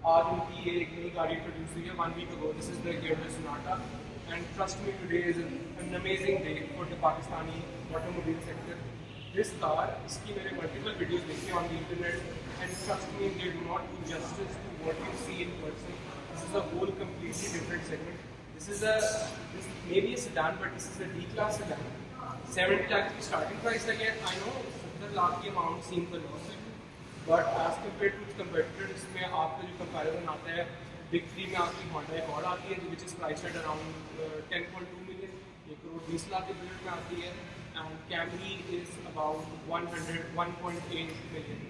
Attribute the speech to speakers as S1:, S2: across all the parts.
S1: आज उनकी ये एक नई गाड़ी इंट्रोड्यूस हुई है 1 week ago. This is the Hyundai Sonata, and trust me, today is an amazing day for the Pakistani automobile sector. This car, इसकी मैंने multiple videos देखी on the internet, and trust me, they do not do justice to what you see in person. This is a whole completely different segment. This may be a sedan, but this is a D-class sedan. 70 lakh की starting price है. I know 70 lakh की amount seems a lot. But as compare to competitors में आपका जो comparison आता है big three में आपकी Hyundai और आती है which is priced at around 10.2 million, 1 crore 20 lakh के बजट में आती है. And Camry is about 1.8 million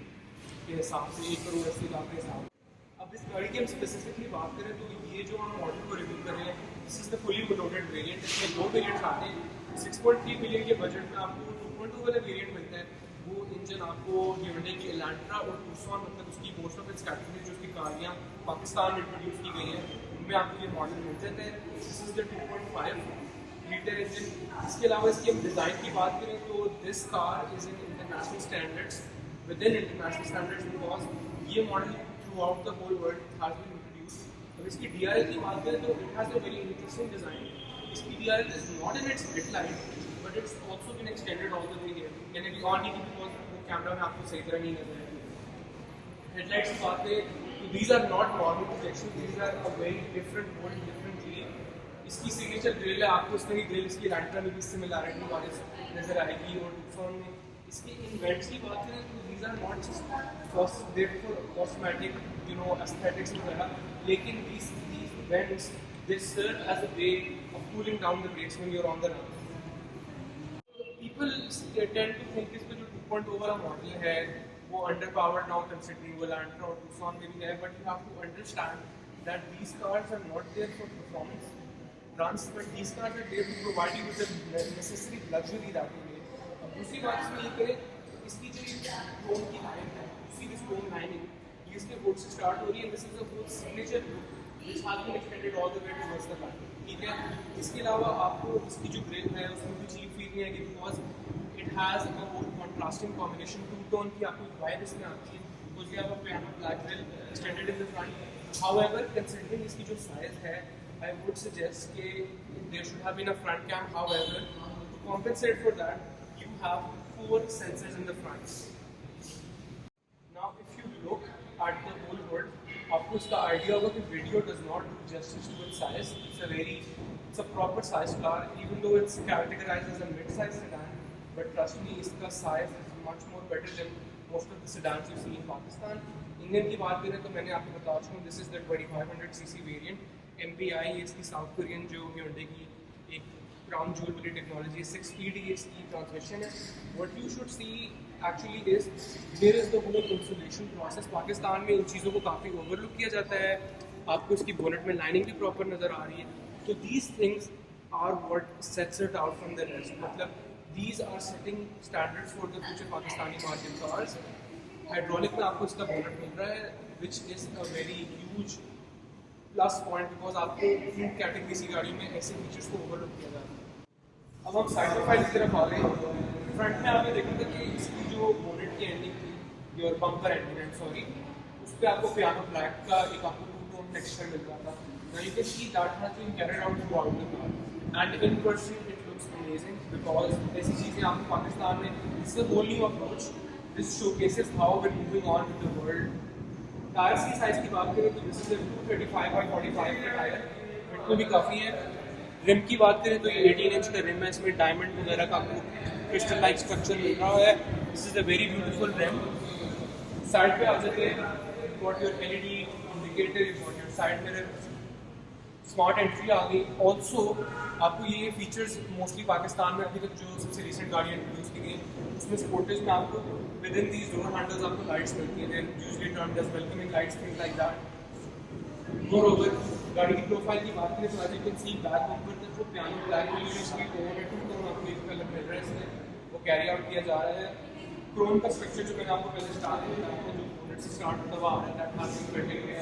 S1: के हिसाब से 1 करोड़ 80 लाख के हिसाब. अब इस गाड़ी की हम स्पेसिफिकली बात करें तो ये जो हम मॉडल को रिव्यू कर रहे हैं this is the fully loaded variant. इसमें 2 वेरिएंट्स आते हैं. 6.3 मिलियन के बजट में आपको 2.2 वाला वेरिएंट मिलता है. वो इंजन आपको Hyundai की एलेंट्रा और टूसॉन मतलब उसकी मोस्ट ऑफ इट्स कैटेगरी जो उसकी गाड़ियाँ पाकिस्तान में इंट्रोड्यूस की गई हैं उनमें आपको ये मॉडल मिल जाते हैं. This is the 2.5 litre engine. इसके अलावा इसकी हम डिज़ाइन की बात करें तो this car is in international standards with in international standards because ये model throughout the whole world has been introduce. अब इसकी DRL की बात करें तो it has a very interesting design. इसकी DRL is not in its headlight but it's also been extended all the way here. यानी कि on नहीं because वो कैमरा में आपको सही तरह नहीं नजर आएगी. हेडलाइट्स की बात करें तो these are not normal projection, these are a very different world, different grille. इसकी सिग्नेचर ग्रिल है. आपको इस तरह की ग्रिल इसकी एलेंट्रा में भी सिमिलैरिटी वाली नजर आएगी. और टूसॉन में इसकी इन्वेंट्स की बात करें तो these are not just there for cosmetic, aesthetics वगैरह, लेकिन these vents they serve as a way of cooling down the brakes when you're on the run. People tend to think इसका जो 2.0 वाला मॉडल है वो अंडर पावर्ड नाउ कंसिडरिंग वो Elantra और Tucson में भी है. But you have to understand that these cars are not there for performance runs, but these cars are there to provide you with the necessary luxury that you need. अब दूसरी बात इसमें ये करें इसकी जो क्रोम की लाइन है उसी की क्रोम लाइनिंग ये इसके बोर्ड से स्टार्ट हो रही है. This is a both signature look which has been extended all the way towards the back. ठीक है. इसके अलावा आपको इसकी जो ग्रिल है उसमें भी चीप फील नहीं आएगी because it has a more contrasting combination two tone की आपको वाइब इसमें आती है because you have a piano black grille extended in the front. However considering इसकी जो साइज है आई वुड सजेस्ट कि there should have been a front cam. However to compensate for that you have 4 sensors in the front. Now if you look at the whole world आपको इसका idea होगा कि video does not do justice to its size. It's a proper size car even though it's categorised as a mid size sedan. But trust me इसका size is much more better than most of the sedans you see in Pakistan. Engine की बात करें तो मैंने आपको बता चुका हूँ this is the 2500cc variant. MPI इसकी साउथ कोरियन जो Hyundai की एक क्राउन जूल वाली टेक्नोलॉजी 6 स्पीड इसकी ट्रांसमिशन है. What you should see actually is there is the whole insulation process. Pakistan में इन चीज़ों को काफ़ी ओवरलुक किया जाता है. आपको इसकी बोनेट में लाइनिंग भी प्रॉपर नज़र आ रही है. तो these things are what sets it out from the rest. मतलब these are setting standards for the future Pakistani market cars. Hydraulic में आपको इसका बोनेट मिल रहा है which is a very huge plus point because आपको इन कैटेगरी की गाड़ी में ऐसे फीचर्स को ओवरलुक किया जाता है. अब हम साइड प्रोफाइल की तरफ आ रहे हैं. फ्रंट में आपने देखा था कि इसकी जो बोनेट की एंडिंग थी योर बम्पर एंडिंग सॉरी उस पर आपको पियानो ब्लैक का एक आपको 2-टोन टेक्सचर मिल रहा था. Now you can see that has been carried out throughout the car and in person it looks amazing because ऐसी चीज़ें आपको पाकिस्तान में this is a whole new approach. This showcases how we are moving on with the world. Tyres की size की बात करें तो this is 235 by 45 का टायर इतना भी काफ़ी है. रिम की बात करें तो ये 18 इंच का रिम है. इसमें डायमंड वगैरह का आपको क्रिस्टल लाइक स्ट्रक्चर मिल रहा है. This is a very beautiful rim. Side पे आ जाते हैं got your LED indicator, got your side mirror, smart entry आ गई. ऑल्सो आपको ये फीचर्स मोस्टली पाकिस्तान में अभी तक जो सबसे रिसेंट गाड़ियाँ इंट्रोड्यूस की गई उसमें स्पोर्टेज में आपको with in these door handles आपको लाइट्स मिलती हैं. Usually termed as welcoming lights things like that. Moreover गाड़ी की प्रोफाइल की बात करें तो as you can see back bumper तक जो पियानो ब्लैक इसकी ओवर टू आपको एक कलर मिल रहा है इसमें वो कैरी आउट किया जा रहा है. क्रोम का स्ट्रक्चर जो मैंने आपको पहले स्टार्ट किया आपको जो बोनेट से स्टार्ट होता हुआ आ रहा है that has been continued.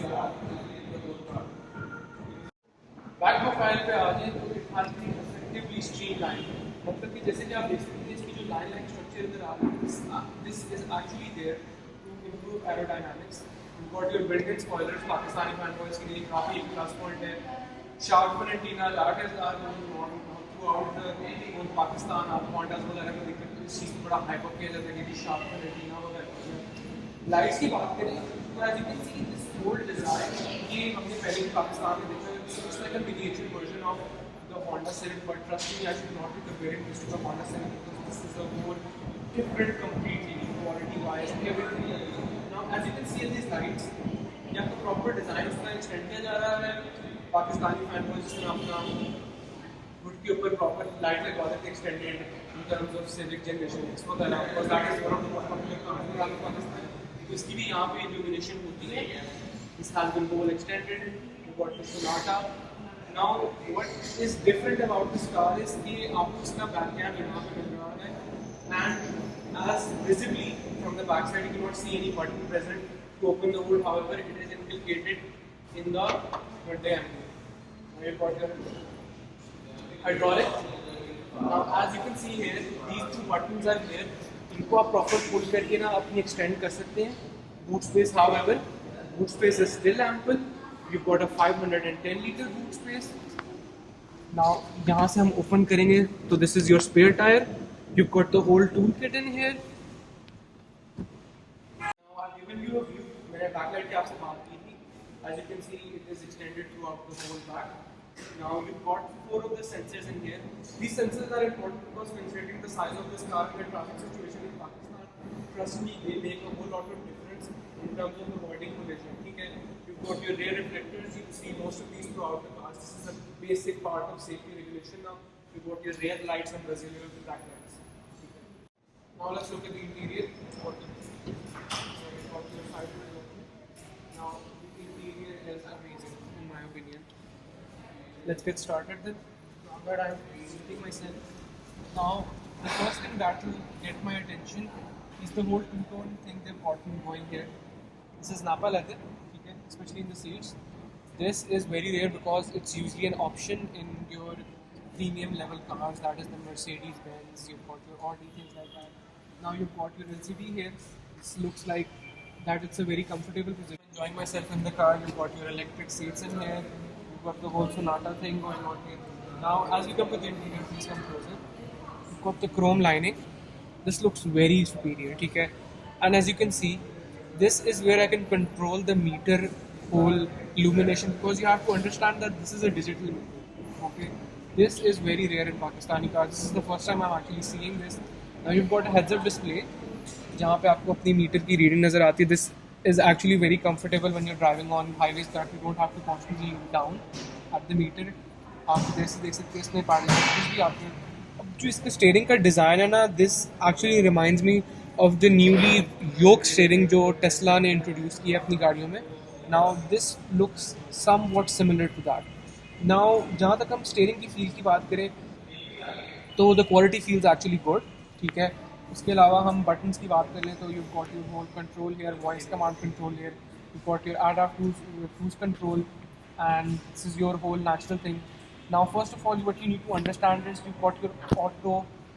S1: Back profile पे आ जाए तो it has been effectively streamline. मतलब कि जैसे कि आप देख सकते हैं इसकी जो लाइन स्ट्रक्चर इधर आ रहा है this is actually there to improve aerodynamics. You've got your built-in spoilers, Pakistani fanboys के लिए काफी एक plus point है. Shark fin antenna, that is throughout the whole Pakistan. आप Hondas वगैरह में देखते हैं इस चीज़ को बड़ा hype up किया जाता है कि shark fin antenna वगैरह. Lights की बात करें तो as you can see this whole design ये हमने पहले भी पाकिस्तान में देखा है. It's like a miniature version of the Honda Civic, but trust me, I should not be comparing this to the Honda Civic because this is a more different completely quality-wise, everything. Now, as you can see in these lights, यहाँ तो proper design उसका extend किया जा रहा है. Pakistani fanboys जिसमें अपना hood के ऊपर proper light लगा देते extended in terms of Civic Generation X वगैरह, because that is one of the most popular cars in Pakistan. तो इसकी भी यहाँ पे illumination होती है. This has been well extended. You've got the Sonata. Now, what is different about this car is कि आपको इसका back cam यहाँ पे मिल रहा है, and as visibly from the back side you cannot see any button present to open the hood. However, it is implicated in the Hyundai emblem. Now you've got your hydraulic. Now, as you can see here, these two buttons are here. इनको आप proper pull करके ना अपनी extend कर सकते हैं. Boot space, however, boot space is still ample. You've got a 510 liter boot space. Now, यहाँ से हम open करेंगे तो this is your spare tire. You've got the whole toolkit in here. Now, I've given you a view. मैंने backlight की आपसे बात की थी. As you can see, it is extended throughout the whole back. Now, you've got 4 of the sensors in here. These sensors are important because considering the size of this car and the traffic situation in Pakistan, trust me, they make a whole lot of difference in terms of avoiding collision. Okay? You've got your rear reflectors. You see most of these throughout the cars. This is a basic part of safety regulation now. You've got your rear lights and auxiliary black lights. Okay. Now let's look at the interior. Now the interior is amazing in my opinion. Let's get started then. But I'm seating myself. Now the first thing that will get my attention is the whole two-tone thing they've gotten going here. This is Napa leather, okay, especially in the seats. This is very rare because it's usually an option in your premium level cars, that is the Mercedes Benz, you've got your Audi, things like that. Now you've got your LCD here. This looks like that it's a very comfortable position. Enjoying myself in the car. You've got your electric seats in here. You've got the whole Sonata thing going on here. Now as we come to the interior, please come closer. You've got the chrome lining. This looks very superior, okay? And as you can see, this is where I can control the meter whole illumination, because you have to understand that this is a digital meter, okay? This is very rare in Pakistani cars. This is the first time I'm actually seeing this. Now you've got a heads-up display जहाँ पे आपको अपनी metre की reading नज़र आती है. This is actually very comfortable when you're driving on highways that you don't have to constantly look down at the meter. आप जैसे देख सकते हैं इसमें पार्टिकल्स भी आते हैं. अब जो इसका स्टीयरिंग का डिज़ाइन है ना, this actually reminds me of the newly yoke steering जो टेस्ला ने इंट्रोड्यूस किया अपनी गाड़ियों में. Now this looks somewhat similar to that. Now जहाँ तक हम स्टीयरिंग की फील की बात करें तो the quality feels actually good, ठीक है. उसके अलावा हम बटन्स की बात कर लें तो you got your whole control here, voice command control here, you got your adaptive cruise control, and this is your whole natural thing. Now, first of all, what you need to understand is you've got your auto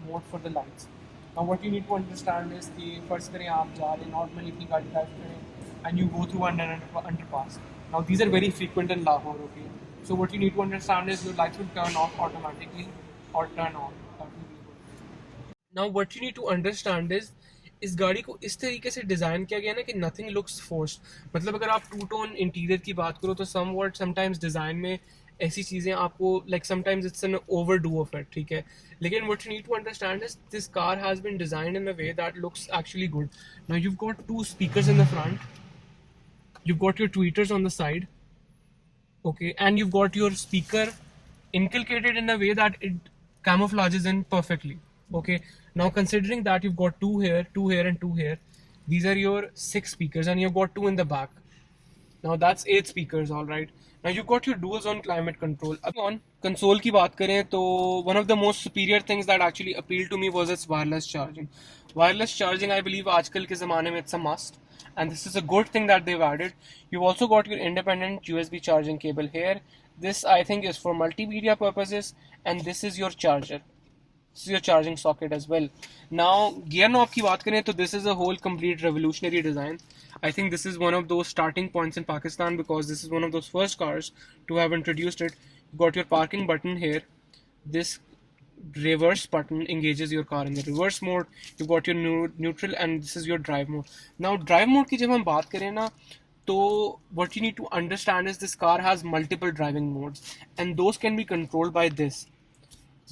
S1: mode for the lights. Now, what you need to understand is कि फर्ज करें आप जा रहे हैं normally अपनी गाड़ी drive करें and you go through an underpass. Now, these are very frequent in Lahore, okay? So, what you need to understand is your lights will turn off automatically or turn on. That will be good. Now, what you need to understand is इस गाड़ी को इस तरीके से design किया गया ना कि नथिंग लुक्स फोर्स्ड. मतलब अगर आप टू टोन इंटीरियर की बात करो तो समटाइम्स डिज़ाइन में ऐसी चीज़ें आपको like sometimes it's an overdo of it, ठीक है. लेकिन what you need to understand is this car has been designed in a way that looks actually good. Now you've got 2 speakers in the front, you've got your tweeters on the side, okay, and you've got your speaker inculcated in a way that it camouflages in perfectly, okay. Now considering that you've got 2 here, 2 here and 2 here, these are your 6 speakers and you've got 2 in the back. Now that's 8 speakers, all right. Now you've got your dual zone climate control. अब on console की बात करें तो one of the most superior things that actually appealed to me was its wireless charging. Wireless charging, I believe आजकल के ज़माने में it's a must, and this is a good thing that they've added. You've also got your independent USB charging cable here. This I think is for multimedia purposes, and this is your charger. This is your charging socket as well. Now, gear knob की बात करें तो this is a whole complete revolutionary design. I think this is one of those starting points in Pakistan because this is one of those first cars to have introduced it. You got your parking button here. This reverse button engages your car in the reverse mode. You got your neutral and this is your drive mode. Now, drive mode की जब हम बात करें ना, तो what you need to understand is this car has multiple driving modes and those can be controlled by this.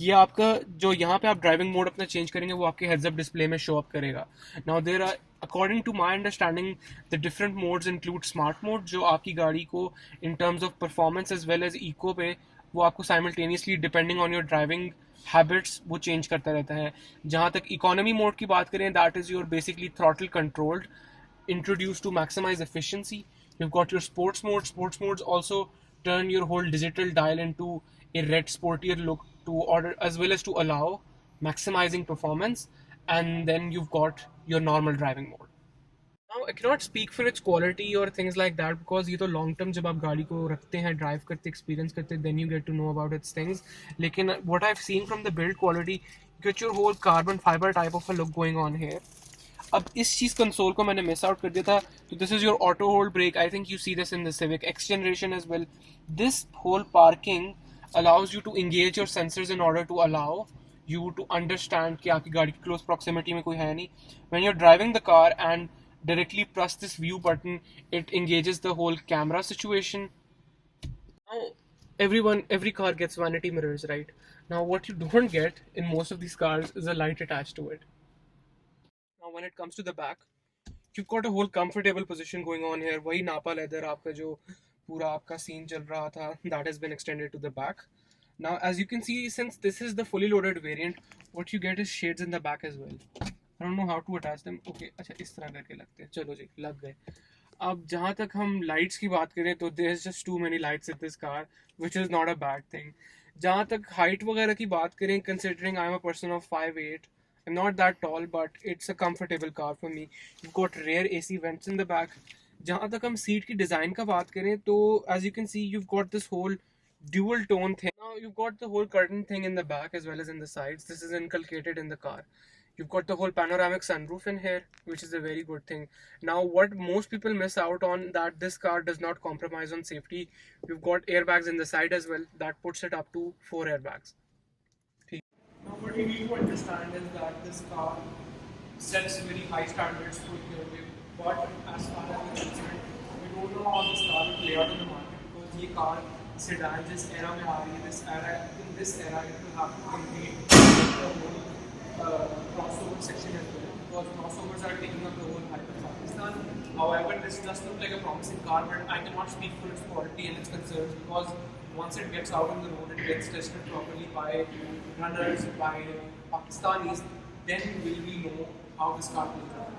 S1: ये आपका जो यहाँ पे आप ड्राइविंग मोड अपना चेंज करेंगे वो आपके हेड्स अप डिस्प्ले में शो अप करेगा. Now there are according to my understanding the different modes include smart mode जो आपकी गाड़ी को in terms of performance as well as eco पे वो आपको simultaneously depending on your driving habits वो चेंज करता रहता है. जहाँ तक इकोनॉमी मोड की बात करें that is your basically throttle controlled introduced to maximize efficiency. You've got your sports mode. Sports modes also turn your whole digital dial into a red sportier look to order as well as to allow maximizing performance. And then you've got your normal driving mode. Now I cannot speak for its quality or things like that because ये तो long term जब आप गाड़ी को रखते हैं drive करते experience करते then you get to know about its things. लेकिन what I've seen from the build quality, you get your whole carbon fiber type of a look going on here. अब इस चीज़ कंसोल को मैंने miss out कर दिया था. तो this is your auto hold brake. I think you see this in the Civic X generation as well. This whole parking allows you to engage your sensors in order to allow you to understand कि आपकी गाड़ी की close proximity में कोई है नहीं. When you're driving the car and directly press this view button, it engages the whole camera situation. Now, every car gets vanity mirrors, right? Now, what you don't get in most of these cars is a light attached to it. Now, when it comes to the back, you've got a whole comfortable position going on here. वही नापा leather आपका जो पूरा आपका scene चल रहा था, that has been extended to the back. Now, as you can see, since this is the fully loaded variant, what you get is shades in the back as well. I don't know how to attach them. Okay, अच्छा इस तरह करके लगते हैं. चलो जी, लग गए. अब जहाँ तक हम लाइट्स की बात करें तो there's just too many lights in this car, which is not a bad thing. जहाँ तक हाइट वगैरह की बात करें, considering I'm a person of 5'8", I'm not that tall, but it's a comfortable car for me. You've got rear AC vents in the back. जहाँ तक हम seat की डिज़ाइन का बात करें तो as you can see, you've got this whole dual tone thing. Now you've got the whole curtain thing in the back as well as in the sides. This is inculcated in the car. You've got the whole panoramic sunroof in here, which is a very good thing. Now, what most people miss out on that this car does not compromise on safety. You've got airbags in the side as well. That puts it up to 4 airbags. Now, what you need to understand is that this car sets very high standards for Hyundai, but as far as we're concerned, we don't know how this car will play out in the market because this car sedan जिस era में आ रही है, in this era it will have to compete with the whole crossover section as well because crossovers are taking up the whole hype of Pakistan. However, this does look like a promising car, but I cannot speak for its quality and its concerns because once it gets out on the road and gets tested properly by runners, by Pakistanis, then will we know how this car will run.